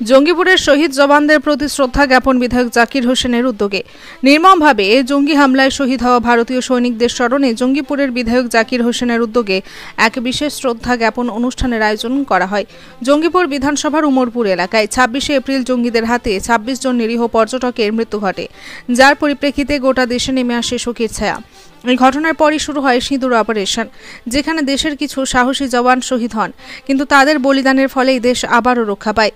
জঙ্গিপুরের শহীদ জওয়ানদের প্রতি শ্রদ্ধা জ্ঞাপন বিধায়ক জাকির হোসেনের উদ্যোগে নির্মমভাবে জঙ্গি হামলায় শহীদ হওয়া ভারতীয় সৈনিকদের স্মরণে জঙ্গিপুরের বিধায়ক জাকির হোসেনের উদ্যোগে এক বিশেষ শ্রদ্ধা জ্ঞাপন অনুষ্ঠানের আয়োজন করা হয়। জঙ্গিপুর বিধানসভার উমরপুর এলাকায় ২৬শে এপ্রিল জঙ্গিদের হাতে ২৬ জন নিরীহ পর্যটকের মৃত্যু ঘটে, যার পরিপ্রেক্ষিতে গোটা দেশে নেমে আসে শোকের ছায়া। এই ঘটনার পরই শুরু হয় সিঁদুর অপারেশন, যেখানে দেশের কিছু সাহসী জওয়ান শহীদ হন, কিন্তু তাদের বলিদানের ফলেই দেশ আবারও রক্ষা পায়।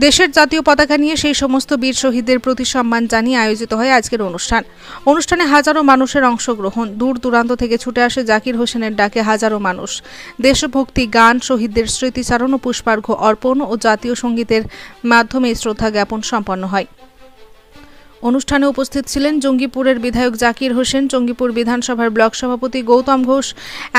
দেশের জাতীয় পতাকা নিয়ে সেই সমস্ত বীর শহীদদের প্রতি সম্মান জানিয়ে আয়োজিত হয় আজকের অনুষ্ঠানে হাজারো মানুষের অংশগ্রহণ। দূর দূরান্ত থেকে ছুটে আসে জাকির হোসেনের ডাকে হাজারো মানুষ। দেশভক্তি গান, শহীদদের স্মৃতিচারণ ও পুষ্পার্ঘ্য অর্পণ ও জাতীয় সঙ্গীতের মাধ্যমে শ্রদ্ধা জ্ঞাপন সম্পন্ন হয়। অনুষ্ঠানে উপস্থিত ছিলেন জঙ্গিপুরের বিধায়ক জাকির হোসেন, জঙ্গিপুর বিধানসভার ব্লক সভাপতি গৌতম ঘোষ,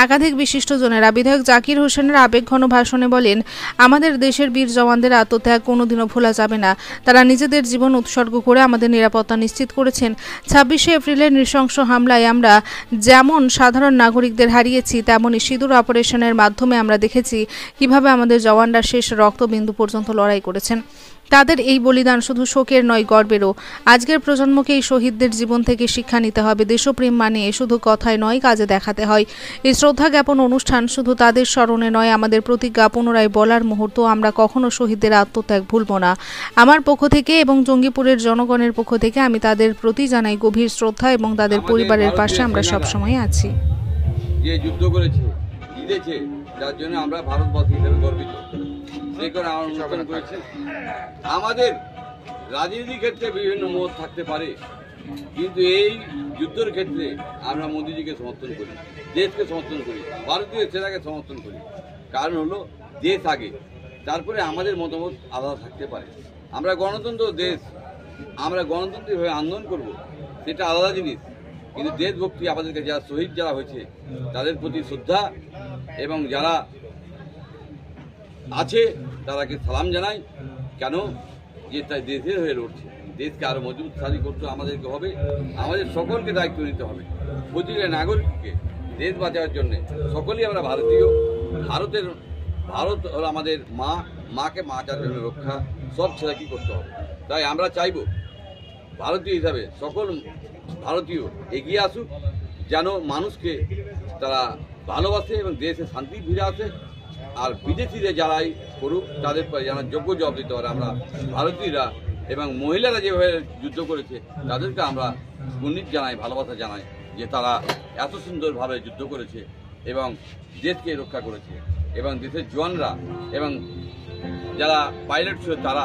একাধিক বিশিষ্টজনেরা। বিধায়ক জাকির হোসেনের আবেগঘন ভাষণে বলেন, আমাদের দেশের বীর জওয়ানদের আত্মত্যাগ কোনোদিনও ভোলা যাবে না। তারা নিজেদের জীবন উৎসর্গ করে আমাদের নিরাপত্তা নিশ্চিত করেছেন। ২৬শে এপ্রিলের নৃশংস হামলায় আমরা যেমন সাধারণ নাগরিকদের হারিয়েছি, তেমনই সিঁদুর অপারেশনের মাধ্যমে আমরা দেখেছি কিভাবে আমাদের জওয়ানরা শেষ রক্তবিন্দু পর্যন্ত লড়াই করেছেন। তাদের এই বলিদান শুধু শোকের নয়, গর্বেরও। আজকের প্রজন্মকে এই শহীদদের জীবন থেকে শিক্ষা নিতে হবে। দেশপ্রেম মানে শুধু কথায় নয়, কাজে দেখাতে হয়। এই শ্রদ্ধা জ্ঞাপন অনুষ্ঠান শুধু তাদের স্মরণে নয়, আমাদের প্রতিজ্ঞা পুনরায় বলার মুহূর্ত। আমরা কখনো শহীদদের আত্মত্যাগ ভুলব না। আমার পক্ষ থেকে এবং জঙ্গিপুরের জনগণের পক্ষ থেকে আমি তাদের প্রতি জানাই গভীর শ্রদ্ধা এবং তাদের পরিবারের পাশে আমরা সবসময় আছি। যে যুদ্ধ করেছে, জিতেছে, যার জন্য আমরা ভারতবর্ষ হিসেবে গর্বিত। আমাদের রাজনীতির ক্ষেত্রে বিভিন্ন মত থাকতে পারে, কিন্তু এই যুদ্ধের ক্ষেত্রে আমরা মোদিজিকে সমর্থন করি, দেশকে সমর্থন করি, ভারতীয় সেনাকে সমর্থন করি। কারণ হলো দেশ আগে, তারপরে আমাদের মতামত আলাদা থাকতে পারে। আমরা গণতন্ত্র দেশ, আমরা গণতান্ত্রিকভাবে আন্দোলন করব, সেটা আলাদা জিনিস। কিন্তু দেশভক্তি আমাদেরকে যারা শহীদ যারা হয়েছে তাদের প্রতি শ্রদ্ধা এবং যারা আছে তারাকে সালাম জানাই। কেন? যে তাই দেশের হয়ে লড়ছে, দেশকে আরো মজবুতশালী করতে আমাদেরকে হবে। আমাদের সকলকে দায়িত্ব নিতে হবে, প্রতিটা নাগরিককে দেশ বাঁচানোর জন্য। সকলেই আমরা ভারতীয়, ভারত হলো আমাদের মা, মাকে বাঁচার জন্য রক্ষা সব ছেলেকে করতে হবে। তাই আমরা চাইব ভারতীয় হিসাবে সকল ভারতীয় এগিয়ে আসুক, যেন মানুষকে তারা ভালোবাসে এবং দেশে শান্তি ফিরে আসে। আর বিদেশিরা যারাই করুক তাদের যেন যোগ্য জবাব দিতে পারে। আমরা ভারতীয়রা এবং মহিলারা যেভাবে যুদ্ধ করেছে তাদেরকে আমরা গুণিত জানাই, ভালোবাসা জানাই, যে তারা এত সুন্দরভাবে যুদ্ধ করেছে এবং দেশকে রক্ষা করেছে। এবং দেশের জওয়ানরা এবং যারা পাইলট ছিল তারা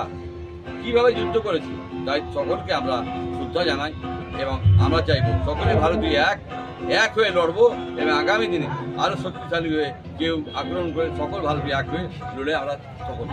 কীভাবে যুদ্ধ করেছে, তাই সকলকে আমরা শ্রদ্ধা জানাই। এবং আমরা চাইব সকলে ভারতীয় এক হয়ে লড়বো এবং আগামী দিনে আরো শক্তিশালী হয়ে কেউ আক্রমণ করে সকল ভারতীয় এক হয়ে লড়ে আমরা সকল